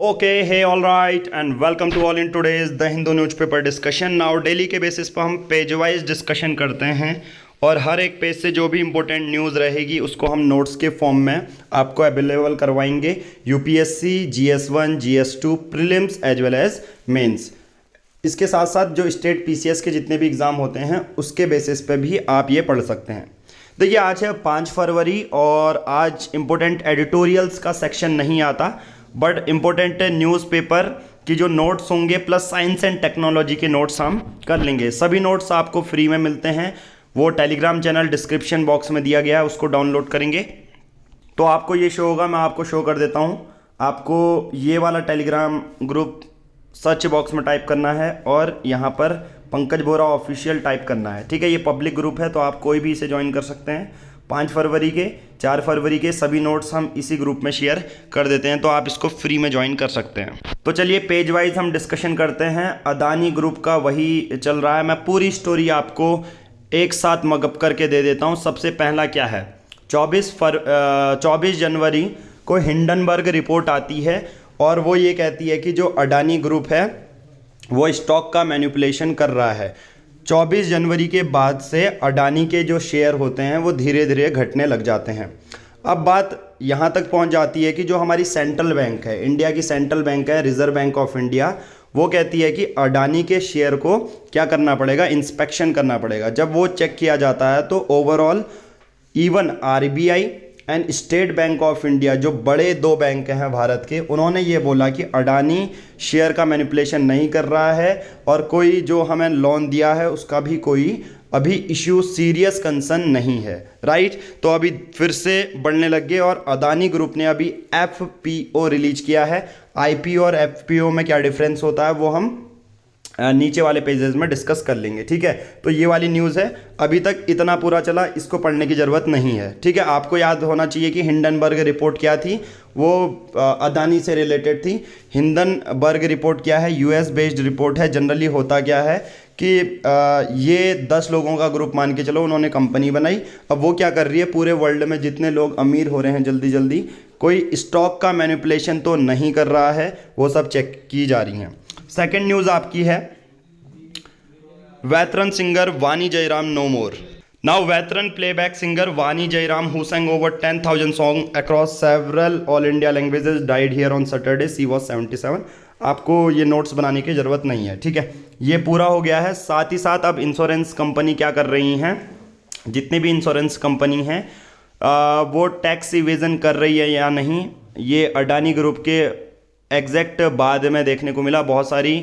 Okay, hey, all right, and welcome to all in today's The Hindu newspaper discussion. Now daily के basis पर हम page wise discussion करते हैं और हर एक पेज से जो भी इंपॉर्टेंट न्यूज़ रहेगी उसको हम नोट्स के फॉर्म में आपको अवेलेबल करवाएंगे। UPSC, GS1, GS2 prelims as well as mains. इसके साथ साथ जो स्टेट पीसीएस के जितने भी एग्ज़ाम होते हैं उसके बेसिस पे भी आप ये पढ़ सकते हैं। देखिए, आज है 5 फरवरी और आज इम्पोर्टेंट एडिटोरियल्स का सेक्शन नहीं आता, बट इम्पोर्टेंट न्यूज़पेपर की जो नोट्स होंगे प्लस साइंस एंड टेक्नोलॉजी के नोट्स हम कर लेंगे। सभी नोट्स आपको फ्री में मिलते हैं, वो टेलीग्राम चैनल डिस्क्रिप्शन बॉक्स में दिया गया है, उसको डाउनलोड करेंगे तो आपको ये शो होगा। मैं आपको शो कर देता हूँ। आपको ये वाला टेलीग्राम ग्रुप सर्च बॉक्स में टाइप करना है और यहाँ पर पंकज बोरा ऑफिशियल टाइप करना है। ठीक है, ये पब्लिक ग्रुप है तो आप कोई भी इसे ज्वाइन कर सकते हैं। 5 फरवरी के 4 फरवरी के सभी नोट्स हम इसी ग्रुप में शेयर कर देते हैं, तो आप इसको फ्री में ज्वाइन कर सकते हैं। तो चलिए पेज वाइज हम डिस्कशन करते हैं। अदानी ग्रुप का वही चल रहा है। मैं पूरी स्टोरी आपको एक साथ मगअप करके दे देता हूँ। सबसे पहला क्या है, 24 जनवरी को हिंडनबर्ग रिपोर्ट आती है और वो ये कहती है कि जो अडानी ग्रुप है वो स्टॉक का मैनिपुलेशन कर रहा है। 24 जनवरी के बाद से अडानी के जो शेयर होते हैं वो धीरे धीरे घटने लग जाते हैं। अब बात यहाँ तक पहुँच जाती है कि जो हमारी सेंट्रल बैंक है, इंडिया की सेंट्रल बैंक है, रिजर्व बैंक ऑफ इंडिया, वो कहती है कि अडानी के शेयर को क्या करना पड़ेगा, इंस्पेक्शन करना पड़ेगा। जब वो चेक किया जाता है तो overall even RBI and state bank of India, जो बड़े 2 बैंक हैं भारत के, उन्होंने ये बोला कि अडानी शेयर का मैनिपुलेशन नहीं कर रहा है और कोई जो हमें लोन दिया है उसका भी कोई अभी इश्यू सीरियस कंसर्न नहीं है। राइट, तो अभी फिर से बढ़ने लग गए और अदानी ग्रुप ने अभी एफपीओ रिलीज किया है। आईपीओ और एफपीओ में क्या डिफरेंस होता है वो हम नीचे वाले पेजेस में डिस्कस कर लेंगे। ठीक है, तो ये वाली न्यूज़ है। अभी तक इतना पूरा चला, इसको पढ़ने की ज़रूरत नहीं है। ठीक है, आपको याद होना चाहिए कि हिंडनबर्ग रिपोर्ट क्या थी, वो अदानी से रिलेटेड थी। हिंडनबर्ग रिपोर्ट क्या है, यूएस बेस्ड रिपोर्ट है। जनरली होता क्या है कि ये 10 लोगों का ग्रुप मान के चलो, उन्होंने कंपनी बनाई। अब वो क्या कर रही है, पूरे वर्ल्ड में जितने लोग अमीर हो रहे हैं जल्दी जल्दी, कोई स्टॉक का मैनिपुलेशन तो नहीं कर रहा है, वो सब चेक की जा रही हैं। सेकेंड न्यूज़ आपकी है, वेटरन सिंगर वानी जयराम नो मोर। नाउ वेटरन प्लेबैक सिंगर वानी Jairam who sang over 10,000 song across several all India languages died here on Saturday. She was 77. आपको ये नोट्स बनाने की ज़रूरत नहीं है। ठीक है, ये पूरा हो गया है। साथ ही साथ अब इंश्योरेंस कंपनी क्या कर रही हैं, जितनी भी इंश्योरेंस कंपनी हैं वो टैक्स इवेजन कर रही है या नहीं, ये अडानी ग्रुप के एग्जैक्ट बाद में देखने को मिला। बहुत सारी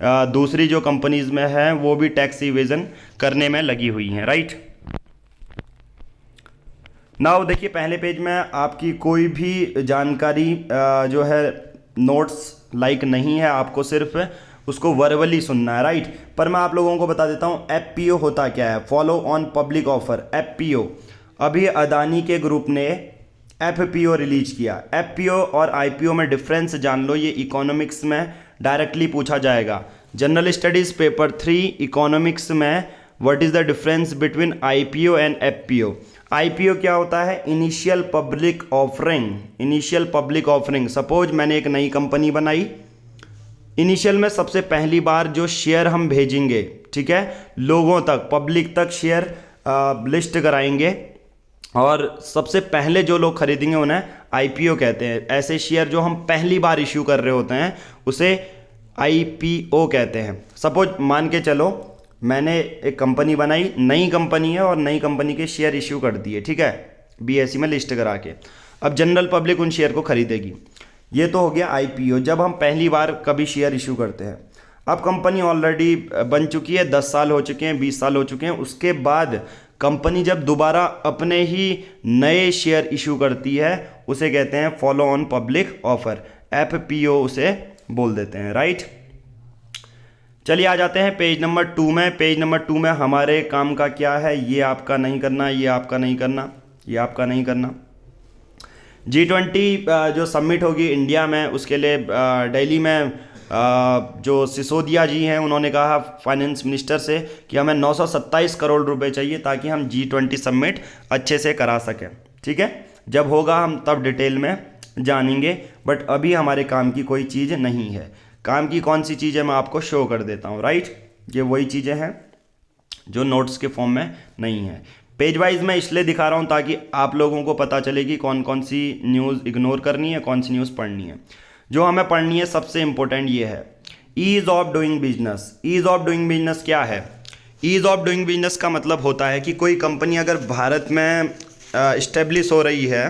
दूसरी जो कंपनीज में है वो भी टैक्स इवेजन करने में लगी हुई हैं। राइट, नाउ देखिए पहले पेज में आपकी कोई भी जानकारी जो है नोट्स लाइक नहीं है, आपको सिर्फ उसको वर्बली सुनना है। राइट, पर मैं आप लोगों को बता देता हूँ एफपीओ होता क्या है, follow on public offer. FPO, अभी अदानी के ग्रुप ने एफपीओ रिलीज किया। एफपीओ और आईपीओ में डिफरेंस जान लो, ये इकोनॉमिक्स में डायरेक्टली पूछा जाएगा। जनरल स्टडीज पेपर 3 इकोनॉमिक्स में what is the difference between IPO and FPO. IPO क्या होता है, initial public offering. Initial public offering, suppose मैंने एक नई कंपनी बनाई, इनिशियल में सबसे पहली बार जो शेयर हम भेजेंगे, ठीक है, लोगों तक, पब्लिक तक शेयर लिस्ट कराएंगे और सबसे पहले जो लोग खरीदेंगे उन्हें आईपीओ कहते हैं। ऐसे शेयर जो हम पहली बार इश्यू कर रहे होते हैं उसे आईपीओ कहते हैं। सपोज मान के चलो मैंने एक कंपनी बनाई, नई कंपनी है और नई कंपनी के शेयर इश्यू कर दिए, ठीक है, बीएसई में लिस्ट करा के। अब जनरल पब्लिक उन शेयर को खरीदेगी। ये तो हो गया आईपीओ, जब हम पहली बार कभी शेयर इश्यू करते हैं। अब कंपनी ऑलरेडी बन चुकी है, 10 साल हो चुके हैं, 20 साल हो चुके हैं, उसके बाद कंपनी जब दोबारा अपने ही नए शेयर इशू करती है उसे कहते हैं follow on public offer, FPO उसे बोल देते हैं। राइट, चलिए आ जाते हैं पेज नंबर 2 में। पेज नंबर 2 में हमारे काम का क्या है, ये आपका नहीं करना, ये आपका नहीं करना, ये आपका नहीं करना। G20 जो समिट होगी इंडिया में, उसके लिए दिल्ली में जो सिसोदिया जी हैं उन्होंने कहा फाइनेंस मिनिस्टर से कि हमें 927 करोड़ रुपए चाहिए ताकि हम G20 समिट अच्छे से करा सकें। ठीक है, जब होगा हम तब डिटेल में जानेंगे, बट अभी हमारे काम की कोई चीज़ नहीं है। काम की कौन सी चीज़ है मैं आपको शो कर देता हूँ, राइट। ये वही चीज़ें हैं जो नोट्स के फॉर्म में नहीं है। पेज वाइज मैं इसलिए दिखा रहा हूँ ताकि आप लोगों को पता चले कि कौन कौन सी न्यूज़ इग्नोर करनी है, कौन सी न्यूज़ पढ़नी है। जो हमें पढ़नी है सबसे इंपॉर्टेंट ये है, ease of doing business. Ease of doing business क्या है? ईज़ ऑफ डूइंग बिजनेस का मतलब होता है कि कोई कंपनी अगर भारत में इस्टेब्लिश हो रही है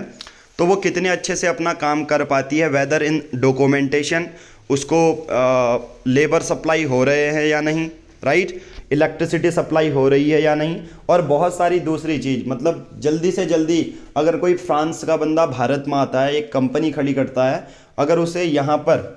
तो वो कितने अच्छे से अपना काम कर पाती है, वेदर इन डॉक्यूमेंटेशन, उसको लेबर सप्लाई हो रहे हैं या नहीं, राइट, इलेक्ट्रिसिटी सप्लाई हो रही है या नहीं, और बहुत सारी दूसरी चीज़। मतलब जल्दी से जल्दी अगर कोई फ्रांस का बंदा भारत में आता है, एक कंपनी खड़ी करता है, अगर उसे यहाँ पर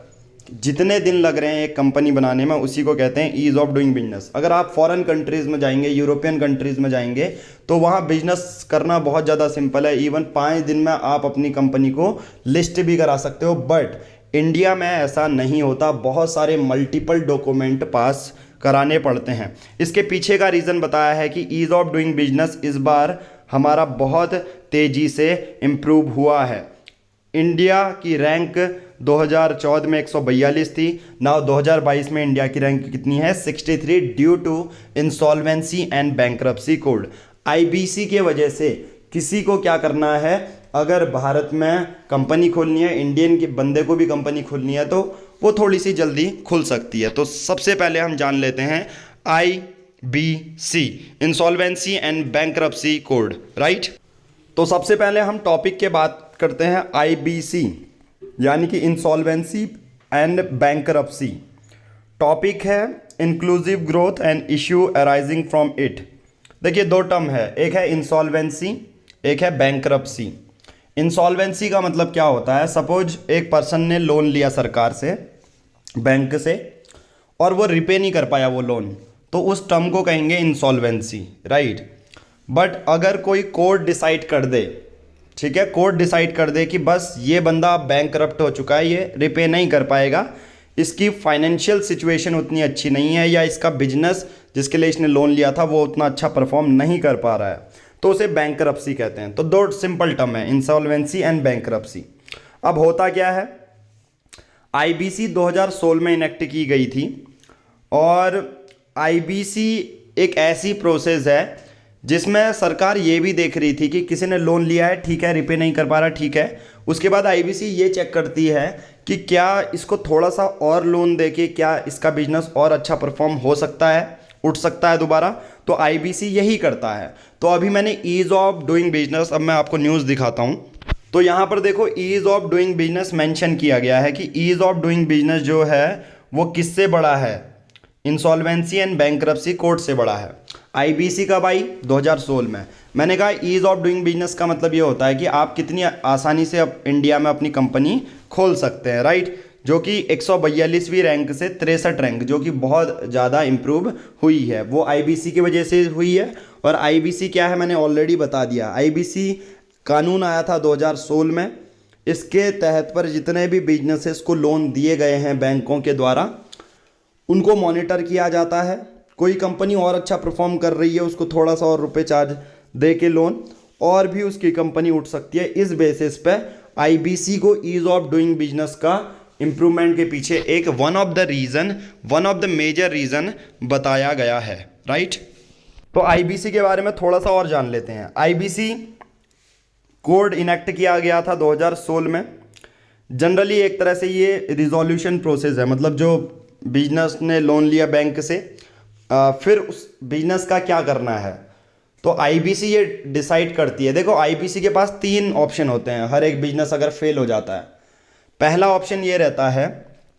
जितने दिन लग रहे हैं एक कंपनी बनाने में, उसी को कहते हैं ईज़ ऑफ डूइंग बिजनेस। अगर आप फॉरेन कंट्रीज़ में जाएंगे, यूरोपियन कंट्रीज़ में जाएंगे, तो वहाँ बिजनेस करना बहुत ज़्यादा सिंपल है। इवन 5 दिन में आप अपनी कंपनी को लिस्ट भी करा सकते हो। बट इंडिया में ऐसा नहीं होता, बहुत सारे मल्टीपल डॉक्यूमेंट पास कराने पड़ते हैं। इसके पीछे का रीज़न बताया है कि ईज़ ऑफ डूइंग बिजनेस इस बार हमारा बहुत तेज़ी से इम्प्रूव हुआ है। इंडिया की रैंक 2014 में 142 थी, नाउ 2022 में इंडिया की रैंक कितनी है? 63, due to insolvency and bankruptcy code. IBC के वजह से किसी को क्या करना है, अगर भारत में कंपनी खोलनी है, इंडियन के बंदे को भी कंपनी खोलनी है, तो वो थोड़ी सी जल्दी खुल सकती है। तो सबसे पहले हम जान लेते हैं IBC, insolvency and bankruptcy code, right. तो सबसे पहले हम टॉपिक के बात करते हैं आईबीसी, यानी कि इंसॉल्वेंसी एंड बैंक्रप्सी। टॉपिक है inclusive growth and issue arising from it. देखिए 2 टर्म है, एक है इंसॉल्वेंसी, एक है बैंक्रप्सी। इंसॉल्वेंसी का मतलब क्या होता है? सपोज एक पर्सन ने लोन लिया सरकार से, बैंक से, और वो रिपे नहीं कर पाया वो लोन, तो उस टर्म को कहेंगे इंसॉल्वेंसी, राइट। बट अगर कोई कोर्ट डिसाइड कर दे, ठीक है, कोर्ट डिसाइड कर दे कि बस ये बंदा बैंकरप्ट हो चुका है, ये रिपे नहीं कर पाएगा, इसकी फाइनेंशियल सिचुएशन उतनी अच्छी नहीं है, या इसका बिजनेस जिसके लिए इसने लोन लिया था वो उतना अच्छा परफॉर्म नहीं कर पा रहा है, तो उसे बैंकरप्सी कहते हैं। तो 2 सिंपल टर्म है, इंसॉल्वेंसी एंड बैंकरप्सी। अब होता क्या है, आईबीसी 2016 में इनेक्ट की गई थी, और आईबीसी एक ऐसी प्रोसेस है जिसमें सरकार ये भी देख रही थी कि किसी ने लोन लिया है, ठीक है, रिपे नहीं कर पा रहा, ठीक है, उसके बाद आईबीसी ये चेक करती है कि क्या इसको थोड़ा सा और लोन देके क्या इसका बिजनेस और अच्छा परफॉर्म हो सकता है, उठ सकता है दोबारा। तो आईबीसी यही करता है। तो अभी मैंने ईज़ ऑफ डूइंग बिजनेस, अब मैं आपको न्यूज़ दिखाता हूँ। तो यहाँ पर देखो ease of doing business mention किया गया है कि ईज़ ऑफ डूइंग बिजनेस जो है वो किससे बड़ा है? इंसॉल्वेंसी एंड बैंक्रप्सी कोड से बड़ा है। आईबीसी का भाई 2016 में। मैंने कहा ईज़ ऑफ डूइंग बिजनेस का मतलब ये होता है कि आप कितनी आसानी से अब इंडिया में अपनी कंपनी खोल सकते हैं, राइट, जो कि 142वीं रैंक से 63 रैंक, जो कि बहुत ज़्यादा इम्प्रूव हुई है, वो आईबीसी की वजह से हुई है। और आईबीसी क्या है मैंने ऑलरेडी बता दिया। आईबीसी कानून आया था 2016 में, इसके तहत पर जितने भी बिजनेसेस को लोन दिए गए हैं बैंकों के द्वारा, उनको मॉनिटर किया जाता है। कोई कंपनी और अच्छा परफॉर्म कर रही है, उसको थोड़ा सा और रुपए चार्ज दे के लोन, और भी उसकी कंपनी उठ सकती है। इस बेसिस पे आईबीसी को ईज़ ऑफ डूइंग बिजनेस का इम्प्रूवमेंट के पीछे एक one of the major reason बताया गया है, राइट। तो आईबीसी के बारे में थोड़ा सा और जान लेते हैं। आईबीसी कोड इनेक्ट किया गया था 2016 में। जनरली एक तरह से ये रिजोल्यूशन प्रोसेस है, मतलब जो बिजनेस ने लोन लिया बैंक से, फिर उस बिजनेस का क्या करना है, तो आईबीसी ये डिसाइड करती है। देखो आईबीसी के पास 3 ऑप्शन होते हैं हर एक बिजनेस अगर फेल हो जाता है। पहला ऑप्शन ये रहता है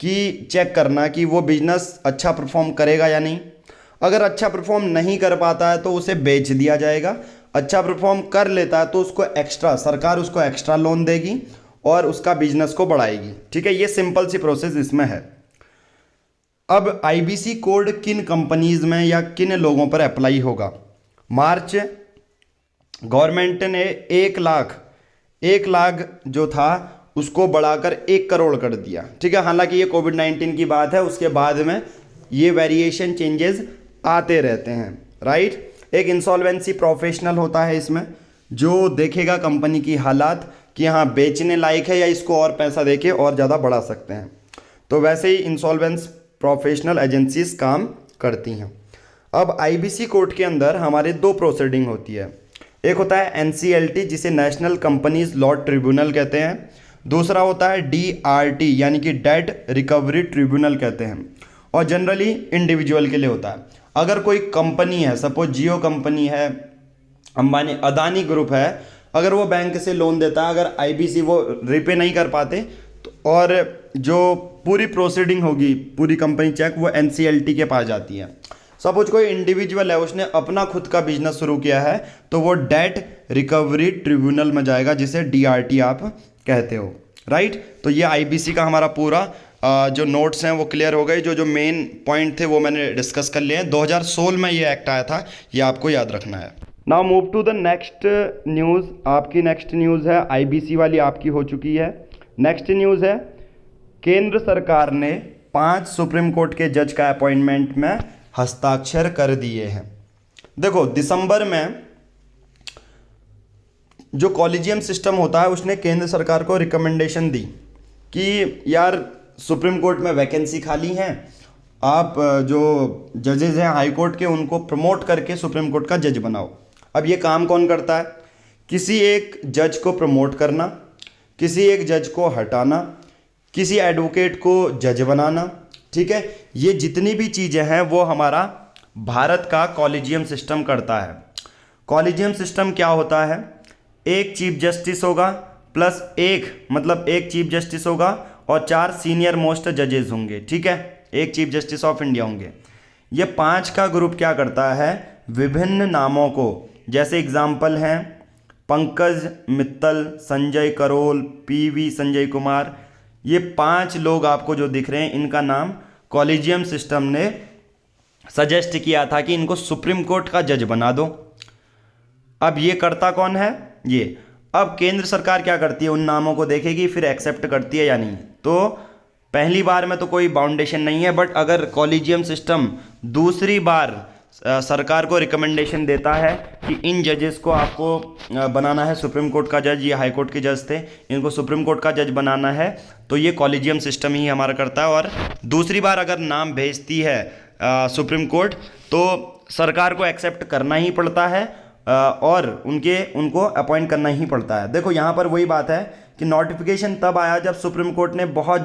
कि चेक करना कि वो बिजनेस अच्छा परफॉर्म करेगा या नहीं। अगर अच्छा परफॉर्म नहीं कर पाता है तो उसे बेच दिया जाएगा। अच्छा परफॉर्म कर लेता है तो उसको एक्स्ट्रा, सरकार उसको एक्स्ट्रा लोन देगी और उसका बिजनेस को बढ़ाएगी, ठीक है। ये सिंपल सी प्रोसेस इसमें है। अब आईबीसी कोड किन कंपनीज में या किन लोगों पर अप्लाई होगा? मार्च गवर्नमेंट ने 1 लाख जो था उसको बढ़ाकर 1 करोड़ कर दिया, ठीक है। हालांकि ये कोविड-19 की बात है, उसके बाद में ये वेरिएशन चेंजेस आते रहते हैं, राइट। एक इंसॉल्वेंसी प्रोफेशनल होता है इसमें, जो देखेगा कंपनी की हालात कि हाँ बेचने लायक है या इसको और पैसा देके और ज़्यादा बढ़ा सकते हैं। तो वैसे ही इंसॉल्वेंस प्रोफेशनल एजेंसीज काम करती हैं। अब आईबीसी कोर्ट के अंदर हमारे दो प्रोसीडिंग होती है। एक होता है एनसीएलटी जिसे नेशनल कंपनीज लॉ ट्रिब्यूनल कहते हैं, दूसरा होता है डीआरटी यानी कि डेट रिकवरी ट्रिब्यूनल कहते हैं, और जनरली इंडिविजुअल के लिए होता है। अगर कोई कंपनी है, सपोज जियो कंपनी है, अंबानी अदानी ग्रुप है, अगर वो बैंक से लोन देता है, अगर आईबीसी वो रिपे नहीं कर पाते तो और जो पूरी प्रोसीडिंग होगी, पूरी कंपनी चेक वो एनसीएलटी के पास जाती है। सपोज कोई इंडिविजुअल है, उसने अपना खुद का बिजनेस शुरू किया है तो वो डेट रिकवरी ट्रिब्यूनल में जाएगा जिसे डीआरटी आप कहते हो, राइट। तो ये आईबीसी का हमारा पूरा जो नोट्स हैं वो क्लियर हो गए। जो मेन पॉइंट थे वो मैंने डिस्कस कर लिए हैं। 2016 में ये एक्ट आया था, ये आपको याद रखना है। Now move to the next news. आपकी नेक्स्ट न्यूज़ है आईबीसी वाली, आपकी हो चुकी है। नेक्स्ट न्यूज़ है केंद्र सरकार ने 5 सुप्रीम कोर्ट के जज का अपॉइंटमेंट में हस्ताक्षर कर दिए हैं। देखो दिसंबर में जो कॉलेजियम सिस्टम होता है उसने केंद्र सरकार को रिकमेंडेशन दी कि यार सुप्रीम कोर्ट में वैकेंसी खाली हैं, आप जो जजेज हैं हाई कोर्ट के उनको प्रमोट करके सुप्रीम कोर्ट का जज बनाओ। अब ये काम कौन करता है? किसी एक जज को प्रमोट करना, किसी एक जज को हटाना, किसी एडवोकेट को जज बनाना, ठीक है। ये जितनी भी चीज़ें हैं वो हमारा भारत का कॉलेजियम सिस्टम करता है। कॉलेजियम सिस्टम क्या होता है? एक चीफ जस्टिस होगा प्लस एक चीफ जस्टिस होगा और 4 सीनियर मोस्ट जजेस होंगे, ठीक है। एक चीफ जस्टिस ऑफ इंडिया होंगे। ये 5 का ग्रुप क्या करता है? विभिन्न नामों को, जैसे एग्जाम्पल हैं पंकज मित्तल, संजय करोल, पीवी संजय कुमार, ये 5 लोग आपको जो दिख रहे हैं इनका नाम कॉलेजियम सिस्टम ने सजेस्ट किया था कि इनको सुप्रीम कोर्ट का जज बना दो। अब ये करता कौन है? ये। अब केंद्र सरकार क्या करती है? उन नामों को देखेगी, फिर एक्सेप्ट करती है या नहीं। तो पहली बार में तो कोई बाउंडेशन नहीं है, बट अगर कॉलेजियम सिस्टम दूसरी बार सरकार को रिकमेंडेशन देता है कि इन जजेस को आपको बनाना है सुप्रीम कोर्ट का जज, ये हाई कोर्ट के जज थे, इनको सुप्रीम कोर्ट का जज बनाना है, तो ये कॉलेजियम सिस्टम ही हमारा करता है। और दूसरी बार अगर नाम भेजती है सुप्रीम कोर्ट तो सरकार को एक्सेप्ट करना ही पड़ता है और उनको अपॉइंट करना ही पड़ता है। देखो यहाँ पर वही बात है कि नोटिफिकेशन तब आया जब सुप्रीम कोर्ट ने बहुत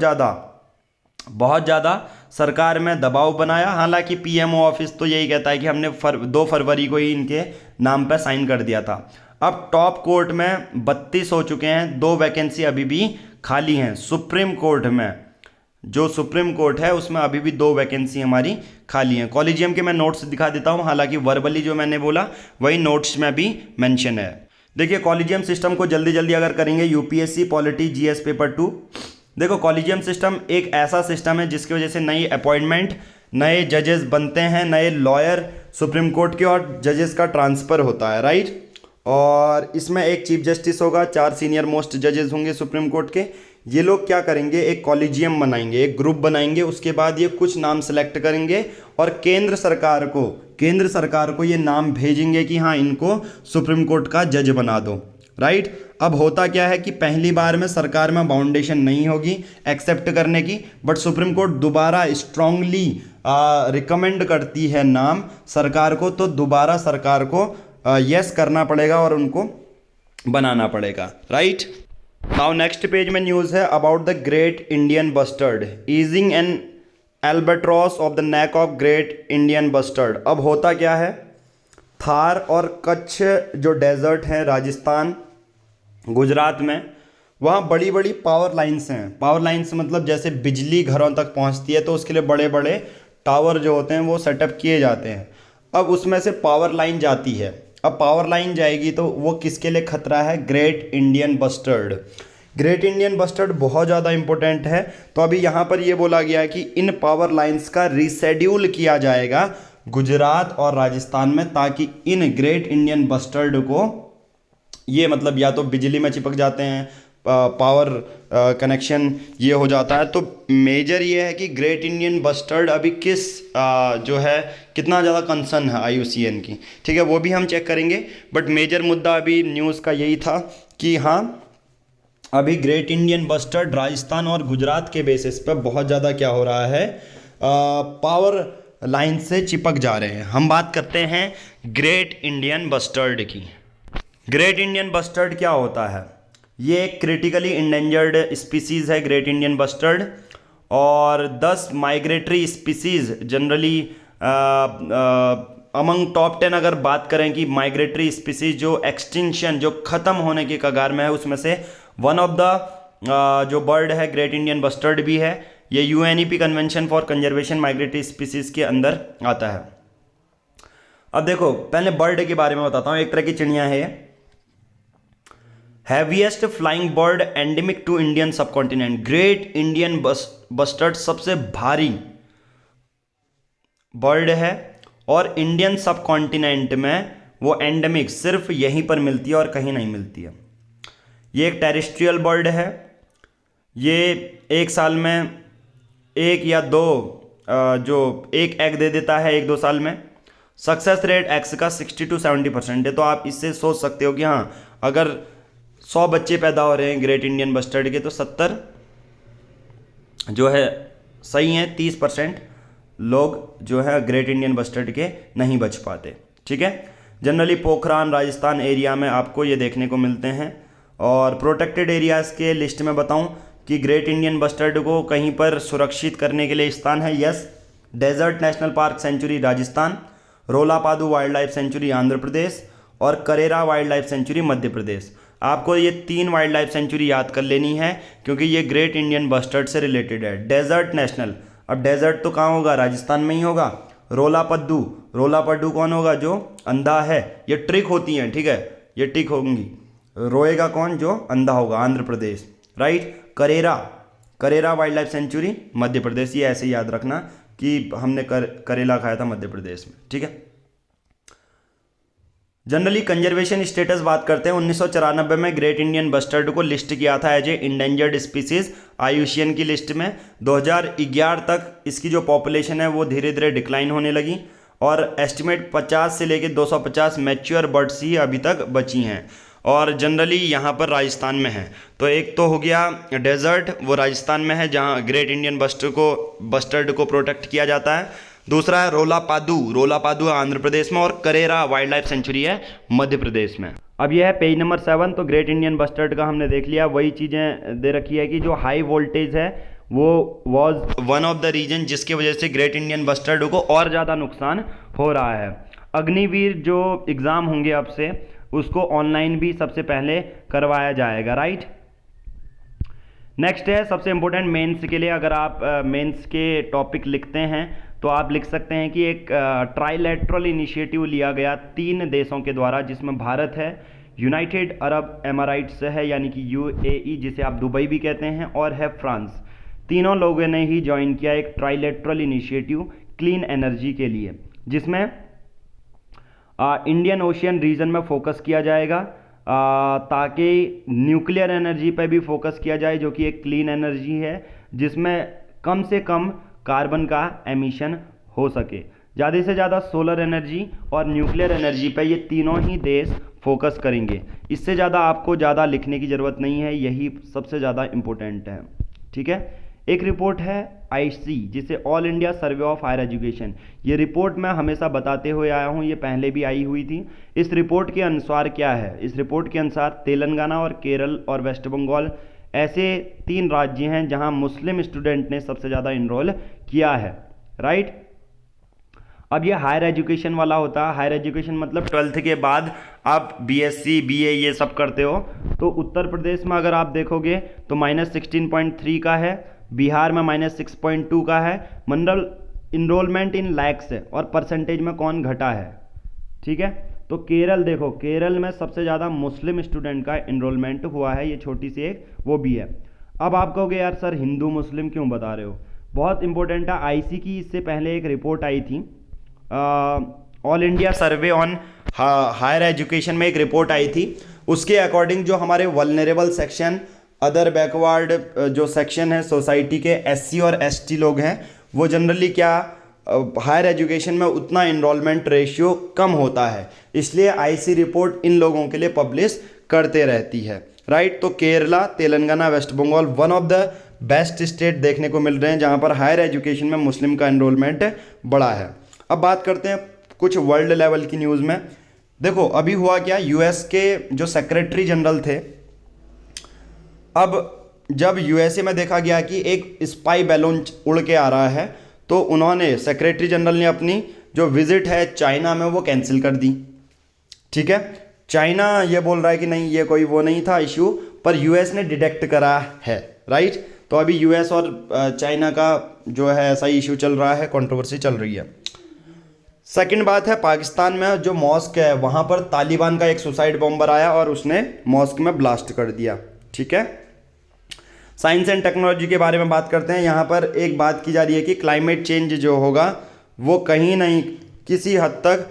ज़्यादा सरकार में दबाव बनाया। हालांकि पीएमओ ऑफिस तो यही कहता है कि हमने 2 फरवरी को ही इनके नाम पर साइन कर दिया था। अब टॉप कोर्ट में 32 हो चुके हैं, 2 वैकेंसी अभी भी खाली हैं। सुप्रीम कोर्ट में जो सुप्रीम कोर्ट है उसमें अभी भी 2 वैकेंसी हमारी खाली हैं। कॉलेजियम के मैं नोट्स दिखा देता हूं, हालांकि वर्बली जो मैंने बोला वही नोट्स में भी मेंशन है। देखिए कॉलेजियम सिस्टम को जल्दी अगर करेंगे, यूपीएससी पॉलिटी जीएस पेपर 2। देखो कॉलेजियम सिस्टम एक ऐसा सिस्टम है जिसकी वजह से नई अपॉइंटमेंट, नए जजेस बनते हैं, नए लॉयर सुप्रीम कोर्ट के और जजेस का ट्रांसफ़र होता है, राइट। और इसमें एक चीफ जस्टिस होगा, 4 सीनियर मोस्ट जजेस होंगे सुप्रीम कोर्ट के। ये लोग क्या करेंगे? एक कॉलेजियम बनाएंगे, एक ग्रुप बनाएंगे, उसके बाद ये कुछ नाम सेलेक्ट करेंगे और केंद्र सरकार को ये नाम भेजेंगे कि हाँ इनको सुप्रीम कोर्ट का जज बना दो, राइट। अब होता क्या है कि पहली बार में सरकार में बाउंडेशन नहीं होगी एक्सेप्ट करने की, बट सुप्रीम कोर्ट दोबारा स्ट्रांगली रिकमेंड करती है नाम सरकार को, तो दोबारा सरकार को यस करना पड़ेगा और उनको बनाना पड़ेगा, राइट। नाउ नेक्स्ट पेज में न्यूज़ है about the great Indian bustard easing an albatross off the neck of great Indian bustard. अब होता क्या है, थार और कच्छ जो डेजर्ट हैं राजस्थान गुजरात में, वहाँ बड़ी बड़ी पावर लाइन्स हैं। पावर लाइन्स मतलब जैसे बिजली घरों तक पहुँचती है तो उसके लिए बड़े बड़े टावर जो होते हैं वो सेटअप किए जाते हैं। अब उसमें से पावर लाइन जाती है, अब पावर लाइन जाएगी तो वो किसके लिए खतरा है? Great Indian bustard. Great Indian bustard बहुत ज़्यादा इंपॉर्टेंट है। तो अभी यहाँ पर ये बोला गया है कि इन पावर लाइन्स का रीशेड्यूल किया जाएगा गुजरात और राजस्थान में, ताकि इन ग्रेट इंडियन बस्टर्ड को ये मतलब या तो बिजली में चिपक जाते हैं, पावर कनेक्शन ये हो जाता है। तो मेजर ये है कि ग्रेट इंडियन बस्टर्ड अभी किस जो है कितना ज़्यादा कंसर्न है IUCN की, ठीक है, वो भी हम चेक करेंगे। बट मेजर मुद्दा अभी न्यूज़ का यही था कि हाँ अभी ग्रेट इंडियन बस्टर्ड राजस्थान और गुजरात के बेसिस पर बहुत ज़्यादा क्या हो रहा है, पावर लाइन से चिपक जा रहे हैं। हम बात करते हैं ग्रेट इंडियन बस्टर्ड की। ग्रेट इंडियन बस्टर्ड क्या होता है? ये एक क्रिटिकली इंडेंजर्ड स्पीसीज़ है ग्रेट इंडियन बस्टर्ड, और 10 migratory species generally among top 10 अगर बात करें कि माइग्रेटरी स्पीसीज जो एक्सटिंक्शन, जो ख़त्म होने के कगार में है, उसमें से वन ऑफ द जो बर्ड है ग्रेट इंडियन बस्टर्ड भी है। ये UNEP convention for conservation migratory species के अंदर आता है। अब देखो, पहले बर्ड के बारे में बताता हूँ। एक तरह की चिड़िया है, heaviest flying bird endemic to Indian subcontinent. Great Indian bustard सबसे भारी बर्ड है और इंडियन सब कॉन्टिनेंट में वो एंडेमिक सिर्फ यहीं पर मिलती है और कहीं नहीं मिलती है। ये एक टेरेस्ट्रियल बर्ड है। ये एक साल में एक या दो जो एक एग दे देता है 1-2 साल में। सक्सेस रेट एग्स का 60 to 70% है। तो आप इससे सोच सकते हो कि हाँ, अगर 100 बच्चे पैदा हो रहे हैं ग्रेट इंडियन बस्टर्ड के, तो 70 जो है सही हैं, 30% लोग जो है ग्रेट इंडियन बस्टर्ड के नहीं बच पाते। ठीक है, जनरली पोखरान राजस्थान एरिया में आपको ये देखने को मिलते हैं। और प्रोटेक्टेड एरियाज़ के लिस्ट में बताऊं कि ग्रेट इंडियन बस्टर्ड को कहीं पर सुरक्षित करने के लिए स्थान है। Yes, desert national park sanctuary Rajasthan, Rollapadu wildlife sanctuary Andhra Pradesh और Karera wildlife sanctuary Madhya Pradesh. आपको ये 3 वाइल्ड लाइफ सेंचुरी याद कर लेनी है क्योंकि ये ग्रेट इंडियन बस्टर्ड से रिलेटेड है। डेजर्ट नेशनल, अब डेजर्ट तो कहाँ होगा? राजस्थान में ही होगा। रोलापड्डू कौन होगा? जो अंधा है। ये ट्रिक होती हैं, ठीक है, ये ट्रिक होंगी। रोएगा कौन? जो अंधा होगा, Andhra Pradesh. Right, Karera wildlife sanctuary Madhya Pradesh. ये ऐसे याद रखना कि हमने करेला खाया था मध्य प्रदेश में। ठीक है, जनरली कंजर्वेशन स्टेटस बात करते हैं। 1994 में ग्रेट इंडियन बस्टर्ड को लिस्ट किया था as a endangered species IUCN की लिस्ट में। 2011 तक इसकी जो पॉपुलेशन है वो धीरे धीरे डिक्लाइन होने लगी और एस्टिमेट 50 से लेकर 250 मैच्योर बर्ड्स ही अभी तक बची हैं और जनरली यहाँ पर राजस्थान में है। तो एक तो हो गया डेजर्ट, वो राजस्थान में है जहाँ ग्रेट इंडियन बस्टर्ड को प्रोटेक्ट किया जाता है। दूसरा है रोलापादू आंध्र प्रदेश में और करेरा वाइल्ड लाइफ सेंचुरी है मध्य प्रदेश में। अब यह है पेज नंबर 7। तो ग्रेट इंडियन बस्टर्ड का हमने देख लिया। वही चीज़ें दे रखी है कि जो हाई वोल्टेज है वो was one of the reason जिसकी वजह से ग्रेट इंडियन बस्टर्ड को और ज़्यादा नुकसान हो रहा है। अग्निवीर जो एग्ज़ाम होंगे अब से, उसको ऑनलाइन भी सबसे पहले करवाया जाएगा। राइट, नेक्स्ट है सबसे इम्पोर्टेंट मेंस के लिए। अगर आप मेंस के टॉपिक लिखते हैं तो आप लिख सकते हैं कि एक ट्राइलेटरल इनिशिएटिव लिया गया 3 देशों के द्वारा, जिसमें भारत है, यूनाइटेड अरब एमाराइट्स है यानी कि यूएई जिसे आप दुबई भी कहते हैं, और है फ्रांस। तीनों लोगों ने ही ज्वाइन किया एक ट्राइलेटरल इनिशिएटिव क्लीन एनर्जी के लिए, जिसमें इंडियन ओशियन रीजन में फोकस किया जाएगा ताकि न्यूक्लियर एनर्जी पर भी फोकस किया जाए जो कि एक क्लीन एनर्जी है जिसमें कम से कम कार्बन का एमिशन हो सके। ज़्यादा से ज़्यादा सोलर एनर्जी और न्यूक्लियर एनर्जी पर ये तीनों ही देश फोकस करेंगे। इससे ज़्यादा आपको ज़्यादा लिखने की ज़रूरत नहीं है, यही सबसे ज़्यादा इम्पोर्टेंट है। ठीक है, एक रिपोर्ट है आईसी जिसे all India survey of higher education. ये रिपोर्ट मैं हमेशा बताते हुए आया हूँ, ये पहले भी आई हुई थी। इस रिपोर्ट के अनुसार क्या है? इस रिपोर्ट के अनुसार तेलंगाना और केरल और वेस्ट बंगाल ऐसे 3 राज्य हैं जहां मुस्लिम स्टूडेंट ने सबसे ज़्यादा इनरोल किया है। राइट, अब ये हायर एजुकेशन वाला होता है। हायर एजुकेशन मतलब 12th के बाद आप बीएससी बीए ये सब करते हो। तो उत्तर प्रदेश में अगर आप देखोगे तो -16.3 का है, बिहार में -6.2 का है। मंडल इनरोलमेंट इन लैक्स है और परसेंटेज में कौन घटा है? ठीक है, तो केरल देखो, केरल में सबसे ज़्यादा मुस्लिम स्टूडेंट का इनरोलमेंट हुआ है। ये छोटी सी एक वो भी है। अब आप कहोगे यार सर हिंदू मुस्लिम क्यों बता रहे हो? बहुत इंपॉर्टेंट है। आईसी की इससे पहले एक रिपोर्ट आई थी, all India survey on higher education में एक रिपोर्ट आई थी। उसके अकॉर्डिंग जो हमारे वल्नरेबल सेक्शन, अदर बैकवर्ड जो सेक्शन है सोसाइटी के, एससी और एसटी लोग हैं, वो जनरली क्या हायर एजुकेशन में उतना इनरोलमेंट रेशियो कम होता है, इसलिए आईसी रिपोर्ट इन लोगों के लिए पब्लिश करते रहती है। राइट। तो Kerala, Telangana, West Bengal one of the best state देखने को मिल रहे हैं जहाँ पर हायर एजुकेशन में मुस्लिम का एनरोलमेंट बड़ा है। अब बात करते हैं कुछ वर्ल्ड लेवल की न्यूज़ में। देखो अभी हुआ क्या, यूएस के जो सेक्रेटरी जनरल थे, अब जब यूएसए में देखा गया कि एक स्पाई बैलून उड़ के आ रहा है, तो उन्होंने सेक्रेटरी जनरल ने अपनी जो विजिट है चाइना में वो कैंसिल कर दी। ठीक है, चाइना ये बोल रहा है कि नहीं ये कोई वो नहीं था इशू, पर यूएस ने डिटेक्ट करा है, राइट। तो अभी यूएस और चाइना का जो है ऐसा इशू चल रहा है, कंट्रोवर्सी चल रही है। सेकंड बात है, पाकिस्तान में जो मॉस्क है वहाँ पर तालिबान का एक सुसाइड बॉम्बर आया और उसने मॉस्क में ब्लास्ट कर दिया। ठीक है, साइंस एंड टेक्नोलॉजी के बारे में बात करते हैं। यहाँ पर एक बात की जा रही है कि क्लाइमेट चेंज जो होगा वो कहीं नहीं किसी हद तक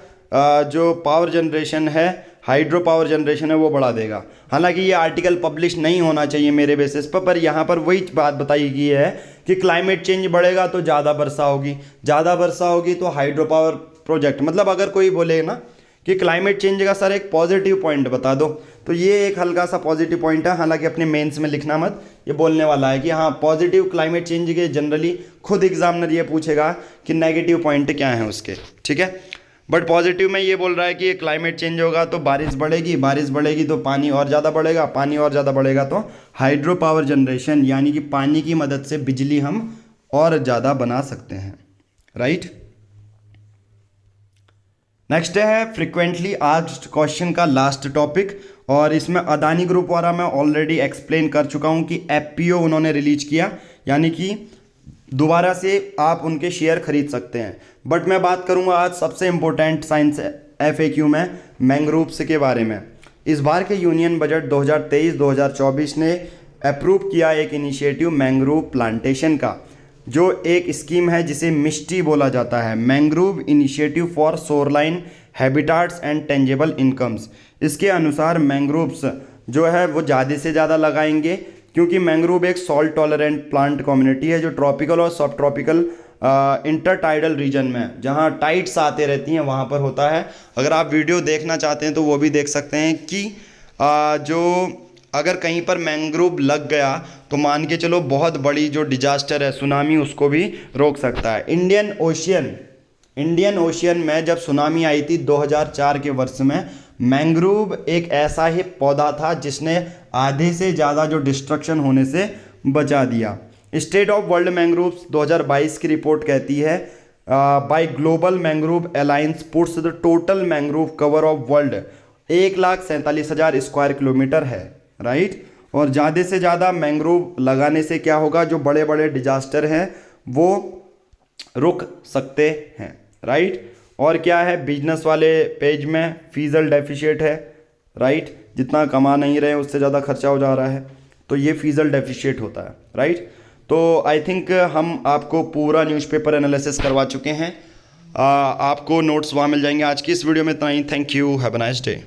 जो पावर जनरेशन है, हाइड्रो पावर जनरेशन है, वो बढ़ा देगा। हालांकि ये आर्टिकल पब्लिश नहीं होना चाहिए मेरे बेसिस पर यहाँ पर वही बात बताई गई है कि क्लाइमेट चेंज बढ़ेगा तो ज़्यादा वर्षा होगी, ज़्यादा वर्षा होगी तो हाइड्रो पावर प्रोजेक्ट। मतलब अगर कोई बोले ना कि क्लाइमेट चेंज का सर एक पॉजिटिव पॉइंट बता दो, तो ये एक हल्का सा पॉजिटिव पॉइंट है। हालांकि अपने मेंस में लिखना मत, ये बोलने वाला है कि हाँ पॉजिटिव क्लाइमेट चेंज के जनरली खुद एग्जामिनर ये पूछेगा कि नेगेटिव पॉइंट क्या है उसके। ठीक है, बट पॉजिटिव में ये बोल रहा है कि क्लाइमेट चेंज होगा तो बारिश बढ़ेगी, बारिश बढ़ेगी तो पानी और ज़्यादा बढ़ेगा, पानी और ज़्यादा बढ़ेगा तो हाइड्रो पावर जनरेशन यानी कि पानी की मदद से बिजली हम और ज़्यादा बना सकते हैं, राइट। नेक्स्ट है फ्रिक्वेंटली आस्क्ड क्वेश्चन का लास्ट टॉपिक, और इसमें अदानी ग्रुप वाला मैं ऑलरेडी एक्सप्लेन कर चुका हूँ कि एफपीओ उन्होंने रिलीज किया, यानी कि दोबारा से आप उनके शेयर खरीद सकते हैं। बट मैं बात करूँगा आज सबसे इम्पोर्टेंट साइंस एफएक्यू में मैंग्रोव्स के बारे में। इस बार के यूनियन बजट 2023-2024 ने अप्रूव किया एक इनिशिएटिव मैंग्रोव प्लांटेशन का, जो एक स्कीम है जिसे मिस्टी बोला जाता है, mangrove initiative for shoreline habitats and tangible incomes. इसके अनुसार मैंग्रोव्स जो है वो ज़्यादा से ज़्यादा लगाएंगे, क्योंकि मैंग्रोव एक सॉल्ट टॉलरेंट प्लांट कम्युनिटी है जो ट्रॉपिकल और सब ट्रॉपिकल इंटरटाइडल रीजन में, जहाँ टाइड्स आते रहती हैं वहाँ पर होता है। अगर आप वीडियो देखना चाहते हैं तो वो भी देख सकते हैं कि जो अगर कहीं पर मैंग्रोव लग गया तो मान के चलो बहुत बड़ी जो डिजास्टर है सुनामी, उसको भी रोक सकता है। इंडियन ओशियन में जब सुनामी आई थी 2004 के वर्ष में, मैंग्रोव एक ऐसा ही पौधा था जिसने आधे से ज़्यादा जो डिस्ट्रक्शन होने से बचा दिया। स्टेट ऑफ वर्ल्ड मैंग्रोव्स 2022 की रिपोर्ट कहती है by Global Mangrove Alliance puts the total mangrove cover of world 1,47,000 square kilometre है, राइट। और ज़्यादा से ज़्यादा मैंग्रोव लगाने से क्या होगा, जो बड़े बड़े डिजास्टर हैं वो रुक सकते हैं, राइट। और क्या है, बिजनेस वाले पेज में फीजल डेफिशिएट है, राइट। जितना कमा नहीं रहे उससे ज़्यादा खर्चा हो जा रहा है, तो ये फीजल डेफिशिएट होता है, राइट। तो आई थिंक हम आपको पूरा न्यूज़पेपर एनालिसिस करवा चुके हैं। आपको नोट्स वहाँ मिल जाएंगे। आज की इस वीडियो में इतना ही। Thank you, have a nice day.